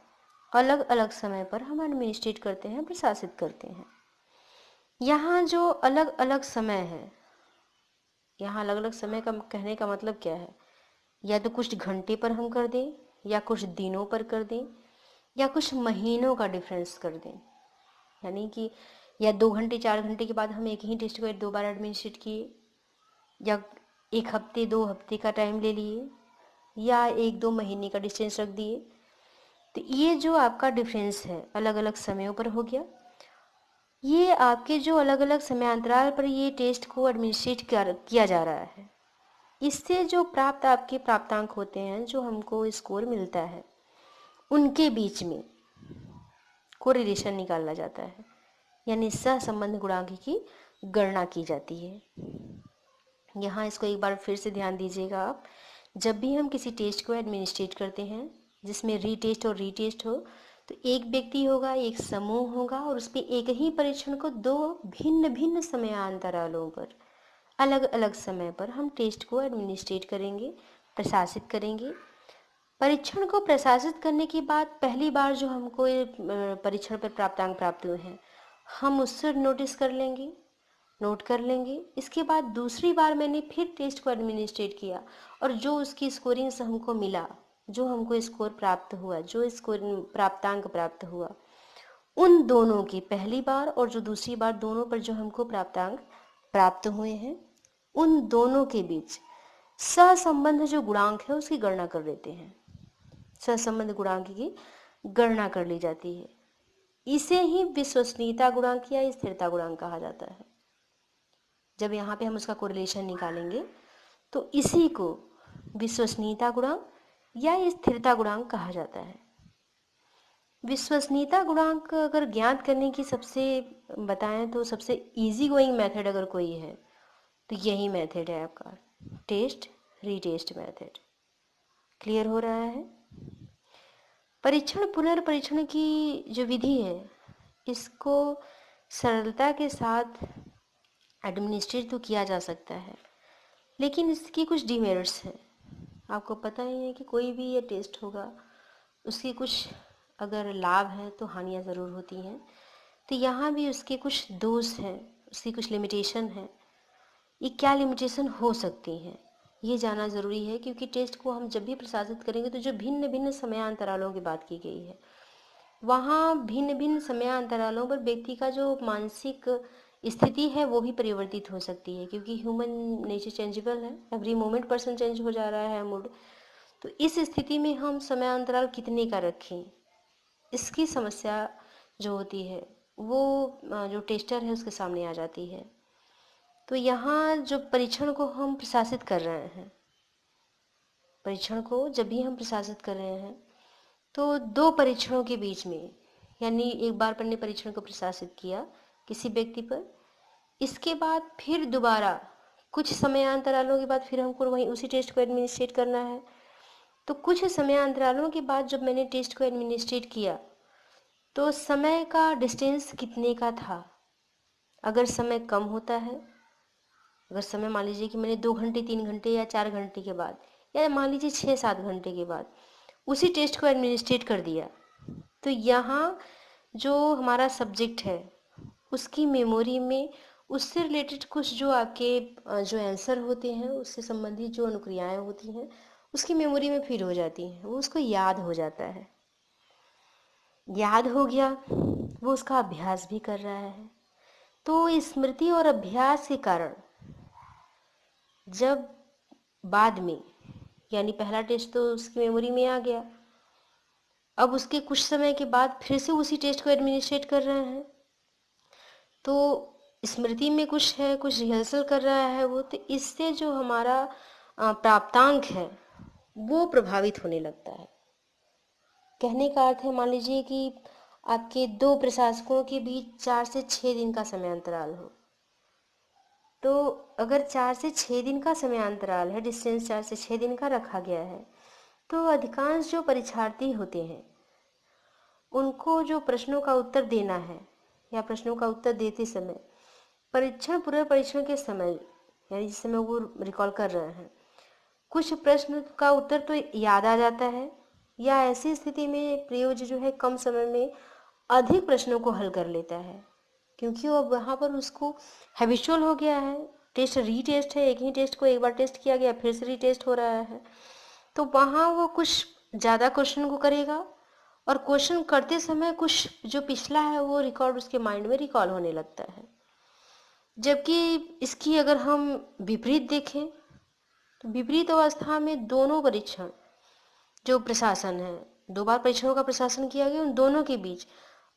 अलग अलग समय पर हम एडमिनिस्ट्रेट करते हैं, प्रशासित करते हैं। यहाँ जो अलग अलग समय है, यहाँ अलग अलग समय का कहने का मतलब क्या है, या तो कुछ घंटे पर हम कर दें, या कुछ दिनों पर कर दें, या कुछ महीनों का डिफरेंस कर दें, यानी कि या 2 घंटे 4 घंटे के बाद हम एक ही टेस्ट को 2 बार एडमिनिस्ट्रेट किए, या 1 हफ्ते 2 हफ्ते का टाइम ले लिए, या 1-2 महीने का डिस्टेंस रख दिए। तो ये जो आपका डिफरेंस है अलग अलग समयों पर हो गया, ये आपके जो अलग अलग समयांतराल पर ये टेस्ट को एडमिनिस्ट्रेट किया जा रहा है, इससे जो प्राप्त आपके प्राप्तांक होते हैं, जो हमको स्कोर मिलता है, उनके बीच में कोरिलेशन निकाला जाता है, यानी सहसंबंध गुणांक की गणना की जाती है। यहाँ इसको एक बार फिर से ध्यान दीजिएगा आप, जब भी हम किसी टेस्ट को एडमिनिस्ट्रेट करते हैं जिसमें रीटेस्ट और रीटेस्ट हो, तो एक व्यक्ति होगा, एक समूह होगा, और उस पर एक ही परीक्षण को 2 भिन्न भिन्न समयांतरालों पर, अलग अलग समय पर हम टेस्ट को एडमिनिस्ट्रेट करेंगे, प्रशासित करेंगे। परीक्षण को प्रशासित करने के बाद पहली बार जो हमको ये परीक्षण पर प्राप्तांक प्राप्त हुए हैं, हम उससे नोट कर लेंगे। इसके बाद दूसरी बार मैंने फिर टेस्ट को एडमिनिस्ट्रेट किया, और जो उसकी स्कोरिंग से हमको मिला, जो हमको स्कोर प्राप्त हुआ, जो स्कोर प्राप्तांक प्राप्त हुआ, उन दोनों की पहली बार और जो दूसरी बार दोनों पर जो हमको प्राप्तांक प्राप्त हुए हैं, उन दोनों के बीच सहसंबंध जो गुणांक है उसकी गणना कर लेते हैं। सहसंबंध गुणांक की गणना कर ली जाती है। इसे ही विश्वसनीयता गुणांक या स्थिरता गुणांक कहा जाता है। जब यहाँ पे हम उसका कोरिलेशन निकालेंगे तो इसी को विश्वसनीयता गुणांक या स्थिरता गुणांक कहा जाता है। विश्वसनीयता गुणांक अगर ज्ञात करने की सबसे बताएं तो सबसे इजी गोइंग मेथड अगर कोई है तो यही मेथड है आपका टेस्ट रीटेस्ट मेथड। क्लियर हो रहा है? परीक्षण पुनर्परीक्षण की जो विधि है, इसको सरलता के साथ एडमिनिस्ट्रेट तो किया जा सकता है, लेकिन इसकी कुछ डिमेरिट्स हैं। आपको पता ही है कि कोई भी ये टेस्ट होगा उसके कुछ अगर लाभ हैं तो हानियाँ ज़रूर होती हैं। तो यहाँ भी उसके कुछ दोष हैं, उसकी कुछ लिमिटेशन है। ये क्या लिमिटेशन हो सकती हैं ये जानना ज़रूरी है, क्योंकि टेस्ट को हम जब भी प्रशासित करेंगे तो जो भिन्न भिन्न समयांतरालों की बात की गई है, वहाँ भिन्न भिन्न समयांतरालों पर व्यक्ति का जो मानसिक स्थिति है वो भी परिवर्तित हो सकती है, क्योंकि ह्यूमन नेचर चेंजेबल है, एवरी मोमेंट पर्सन चेंज हो जा रहा है मूड। तो इस स्थिति में हम समयांतराल कितने का रखें, इसकी समस्या जो होती है वो जो टेस्टर है उसके सामने आ जाती है। तो यहाँ जो परीक्षण को हम प्रशासित कर रहे हैं, परीक्षण को जब भी हम प्रशासित कर रहे हैं तो 2 परीक्षणों के बीच में, यानी एक बार पर ने परीक्षण को प्रशासित किया किसी व्यक्ति पर, इसके बाद फिर दोबारा कुछ समयांतरालों के बाद फिर हमको वहीं उसी टेस्ट को एडमिनिस्ट्रेट करना है। तो कुछ समयांतरालों के बाद जब मैंने टेस्ट को एडमिनिस्ट्रेट किया तो समय का डिस्टेंस कितने का था। अगर समय कम होता है, अगर समय मान लीजिए कि मैंने 2 घंटे 3 घंटे या 4 घंटे के बाद, या मान लीजिए 6-7 घंटे के बाद उसी टेस्ट को एडमिनिस्ट्रेट कर दिया, तो यहाँ जो हमारा सब्जेक्ट है उसकी मेमोरी में उससे रिलेटेड कुछ जो आपके जो आंसर होते हैं उससे संबंधित जो अनुक्रियाएं होती हैं उसकी मेमोरी में फीड हो जाती हैं, वो उसको याद हो जाता है। याद हो गया, वो उसका अभ्यास भी कर रहा है। तो स्मृति और अभ्यास के कारण जब बाद में, यानी पहला टेस्ट तो उसकी मेमोरी में आ गया, अब उसके कुछ समय के बाद फिर से उसी टेस्ट को एडमिनिस्ट्रेट कर रहे हैं, तो स्मृति में कुछ है, कुछ रिहर्सल कर रहा है वो, तो इससे जो हमारा प्राप्तांक है वो प्रभावित होने लगता है। कहने का अर्थ है, मान लीजिए कि आपके दो प्रशासकों के बीच 4 से 6 दिन का समय अंतराल हो, तो अगर 4 से 6 दिन का समय अंतराल है, डिस्टेंस 4 से 6 दिन का रखा गया है, तो अधिकांश जो परीक्षार्थी होते हैं उनको जो प्रश्नों का उत्तर देना है या प्रश्नों का उत्तर देते समय पूरे परीक्षण के समय, यानी जिस समय वो रिकॉल कर रहे हैं, कुछ प्रश्न का उत्तर तो याद आ जाता है, या ऐसी स्थिति में प्रयोज्य जो है कम समय में अधिक प्रश्नों को हल कर लेता है, क्योंकि वो वहाँ पर उसको हैबिचुअल हो गया है। टेस्ट रीटेस्ट है, एक ही टेस्ट को एक बार टेस्ट किया गया, फिर से रीटेस्ट हो रहा है, तो वहाँ वो कुछ ज़्यादा क्वेश्चन को करेगा, और क्वेश्चन करते समय कुछ जो पिछला है वो रिकॉर्ड उसके माइंड में रिकॉल होने लगता है। जबकि इसकी अगर हम विपरीत देखें, तो विपरीत अवस्था में दोनों परीक्षण जो प्रशासन है, 2 बार परीक्षणों का प्रशासन किया गया, उन दोनों के बीच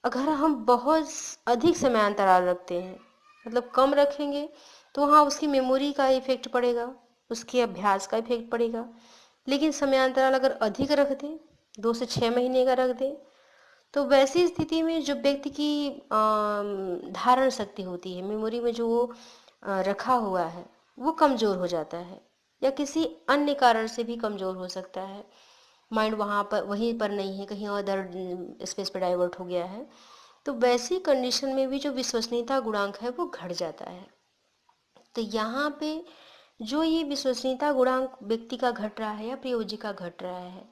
अगर हम बहुत अधिक समय अंतराल रखते हैं, मतलब कम रखेंगे, तो वहाँ उसकी मेमोरी का इफेक्ट पड़ेगा, उसके अभ्यास का इफेक्ट पड़ेगा। लेकिन समय अंतराल अगर अधिक रख दें, 2 से 6 महीने का रख दें, तो वैसी स्थिति में जो व्यक्ति की धारण शक्ति होती है, मेमोरी में जो वो रखा हुआ है, वो कमज़ोर हो जाता है, या किसी अन्य कारण से भी कमज़ोर हो सकता है। माइंड वहाँ पर वहीं पर नहीं है, कहीं और अदर स्पेस पर डाइवर्ट हो गया है, तो वैसी कंडीशन में भी जो विश्वसनीयता गुणांक है वो घट जाता है। तो यहाँ पे जो ये विश्वसनीयता गुणांक व्यक्ति का घट रहा है या प्रयोज्य का घट रहा है,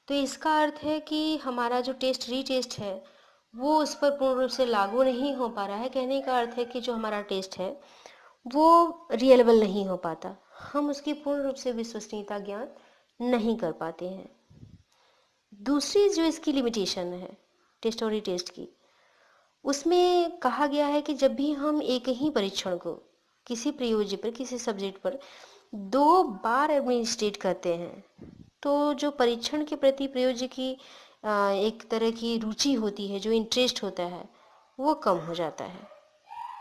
तो इसका अर्थ है कि हमारा जो टेस्ट रीटेस्ट है वो उस पर पूर्ण रूप से लागू नहीं हो पा रहा है। कहने का अर्थ है कि जो हमारा टेस्ट है वो रियलेबल नहीं हो पाता, हम उसकी पूर्ण रूप से विश्वसनीयता ज्ञान नहीं कर पाते हैं। दूसरी जो इसकी लिमिटेशन है टेस्ट और रीटेस्ट की, उसमें कहा गया है कि जब भी हम एक ही परीक्षण को किसी प्रयोज्य पर, किसी सब्जेक्ट पर 2 बार एडमिनिस्ट्रेट करते हैं, तो जो परीक्षण के प्रति प्रयोज्य की एक तरह की रुचि होती है, जो इंटरेस्ट होता है, वो कम हो जाता है।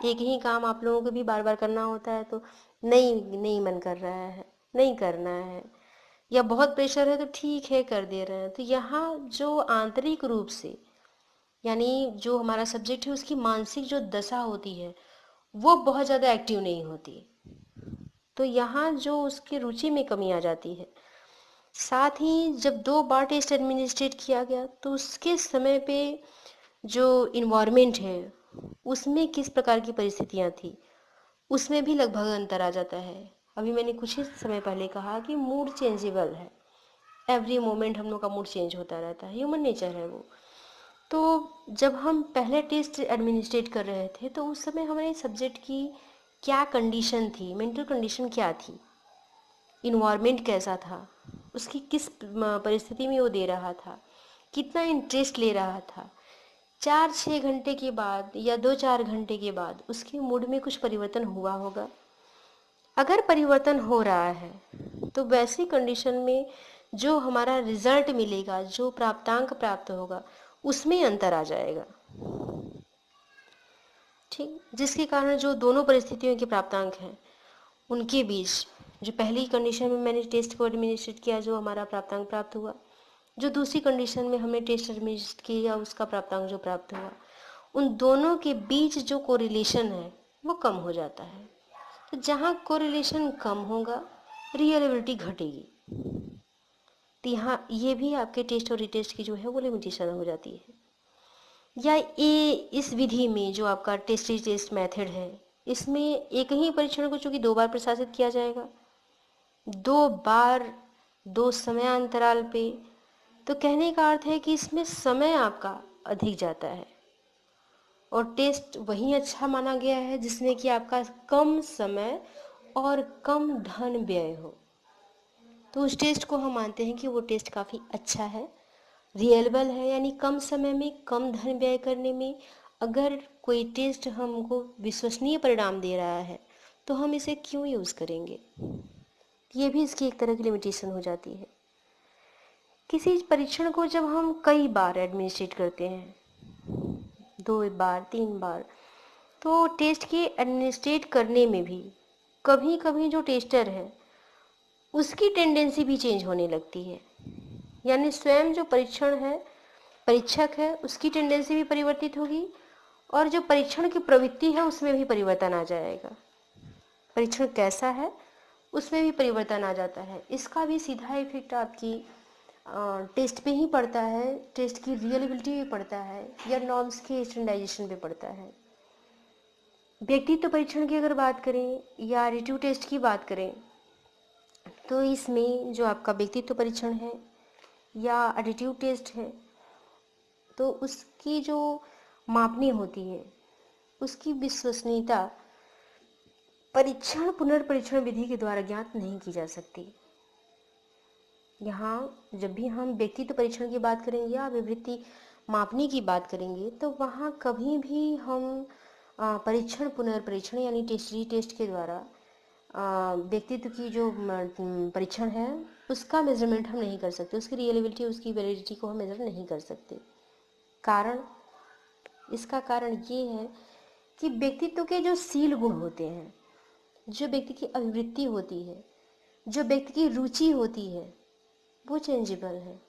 एक ही काम आप लोगों को भी बार बार करना होता है, तो नहीं नहीं मन कर रहा है, नहीं करना है, या बहुत प्रेशर है तो ठीक है कर दे रहे हैं। तो यहाँ जो आंतरिक रूप से, यानी जो हमारा सब्जेक्ट है उसकी मानसिक जो दशा होती है वो बहुत ज़्यादा एक्टिव नहीं होती, तो यहाँ जो उसकी रुचि में कमी आ जाती है। साथ ही जब 2 बार टेस्ट एडमिनिस्ट्रेट किया गया, तो उसके समय पे जो इन्वायरमेंट है उसमें किस प्रकार की परिस्थितियाँ थी, उसमें भी लगभग अंतर आ जाता है। अभी मैंने कुछ ही समय पहले कहा कि मूड चेंजेबल है, एवरी मोमेंट हम लोग का मूड चेंज होता रहता है, ह्यूमन नेचर है वो। तो जब हम पहले टेस्ट एडमिनिस्ट्रेट कर रहे थे, तो उस समय हमारे सब्जेक्ट की क्या कंडीशन थी, मेंटल कंडीशन क्या थी, इन्वायरमेंट कैसा था, उसकी किस परिस्थिति में वो दे रहा था, कितना इंटरेस्ट ले रहा था। 4-6 घंटे के बाद या 2-4 घंटे के बाद उसके मूड में कुछ परिवर्तन हुआ होगा। अगर परिवर्तन हो रहा है तो वैसी कंडीशन में जो हमारा रिजल्ट मिलेगा, जो प्राप्तांक प्राप्त होगा, उसमें अंतर आ जाएगा। ठीक, जिसके कारण जो दोनों परिस्थितियों के प्राप्तांक हैं उनके बीच, जो पहली कंडीशन में मैंने टेस्ट को एडमिनिस्ट्रेट किया, जो हमारा प्राप्तांक प्राप्त हुआ, जो दूसरी कंडीशन में हमने टेस्ट एडमिनिस्ट्रेट किया, उसका प्राप्तांक जो प्राप्त हुआ, उन दोनों के बीच जो कोरिलेशन है वो कम हो जाता है। तो जहाँ कोरिलेशन कम होगा, रियलेबिलिटी घटेगी। तो यहाँ ये भी आपके टेस्ट और रिटेस्ट की जो है वो लिमिटेशन हो जाती है। या ये इस विधि में जो आपका टेस्ट रिटेस्ट मेथड है, इसमें एक ही परीक्षण को चूँकि 2 बार प्रशासित किया जाएगा, 2 बार 2 समयांतराल पे, तो कहने का अर्थ है कि इसमें समय आपका अधिक जाता है, और टेस्ट वही अच्छा माना गया है जिसमें कि आपका कम समय और कम धन व्यय हो। तो उस टेस्ट को हम मानते हैं कि वो टेस्ट काफ़ी अच्छा है, रियलेबल है, यानी कम समय में कम धन व्यय करने में, अगर कोई टेस्ट हमको विश्वसनीय परिणाम दे रहा है तो हम इसे क्यों यूज़ करेंगे? ये भी इसकी एक तरह की लिमिटेशन हो जाती है। किसी परीक्षण को जब हम कई बार एडमिनिस्ट्रेट करते हैं, 2 बार 3 बार, तो टेस्ट के एडमिनिस्ट्रेट करने में भी कभी कभी जो टेस्टर है उसकी टेंडेंसी भी चेंज होने लगती है। यानी स्वयं जो परीक्षक है उसकी टेंडेंसी भी परिवर्तित होगी और जो परीक्षण की प्रवृत्ति है उसमें भी परिवर्तन आ जाएगा। परीक्षण कैसा है उसमें भी परिवर्तन आ जाता है। इसका भी सीधा इफेक्ट आपकी टेस्ट पे ही पड़ता है, टेस्ट की रियलेबिलिटी पे पड़ता है या नॉर्म्स के स्टैंडर्डाइजेशन पे पड़ता है। व्यक्तित्व परीक्षण की अगर बात करें या एडिटिव टेस्ट की बात करें तो इसमें जो आपका व्यक्तित्व परीक्षण है या एडिटिव टेस्ट है तो उसकी जो मापनी होती है उसकी विश्वसनीयता परीक्षण पुनर्परीक्षण विधि के द्वारा ज्ञात नहीं की जा सकती। यहाँ जब भी हम व्यक्तित्व परीक्षण की बात करेंगे या विवृत्ति मापने की बात करेंगे तो वहाँ कभी भी हम परीक्षण पुनर्परीक्षण यानी टेस्ट रीटेस्ट के द्वारा व्यक्तित्व की जो परीक्षण है उसका मेजरमेंट हम नहीं कर सकते, उसकी रियलेबिलिटी उसकी वैलिडिटी को हम मेजर नहीं कर सकते। इसका कारण ये है कि व्यक्तित्व के जो शील गुण होते हैं, जो व्यक्ति की अभिवृत्ति होती है, जो व्यक्ति की रुचि होती है वो चेंजेबल है।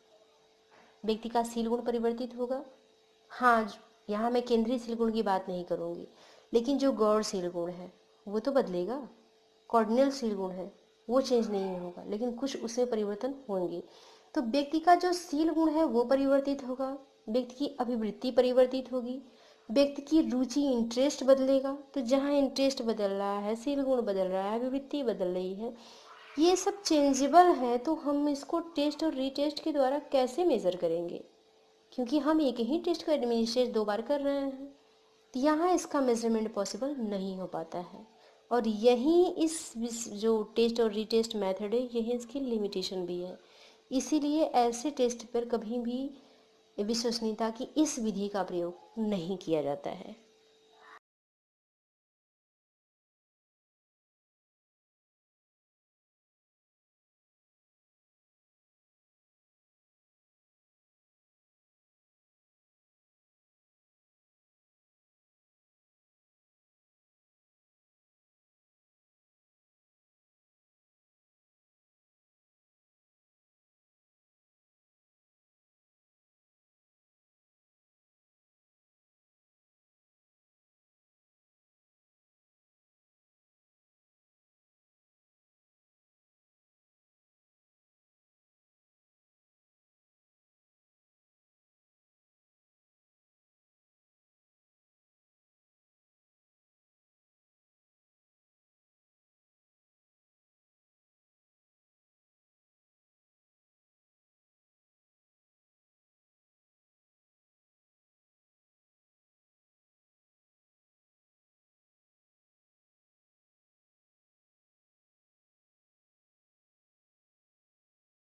व्यक्ति का शील गुण परिवर्तित होगा। हाँ, यहाँ मैं केंद्रीय शील गुण की बात नहीं करूँगी, लेकिन जो गौड़ शील गुण है वो तो बदलेगा। कॉर्डिनल शील गुण है वो चेंज नहीं होगा, लेकिन कुछ उसमें परिवर्तन होंगे। तो व्यक्ति का जो शील गुण है वो परिवर्तित होगा, व्यक्ति की अभिवृत्ति परिवर्तित होगी, व्यक्ति की रुचि इंटरेस्ट बदलेगा। तो जहाँ इंटरेस्ट बदल रहा है, शील गुण बदल रहा है, अभिवृत्ति बदल रही है, ये सब चेंजेबल है, तो हम इसको टेस्ट और रीटेस्ट के द्वारा कैसे मेज़र करेंगे? क्योंकि हम एक ही टेस्ट को एडमिनिस्ट्रेट 2 बार कर रहे हैं, तो यहाँ इसका मेजरमेंट पॉसिबल नहीं हो पाता है। और यही इस जो टेस्ट और रीटेस्ट मेथड है यही इसकी लिमिटेशन भी है। इसीलिए ऐसे टेस्ट पर कभी भी विश्वसनीयता की इस विधि का प्रयोग नहीं किया जाता है।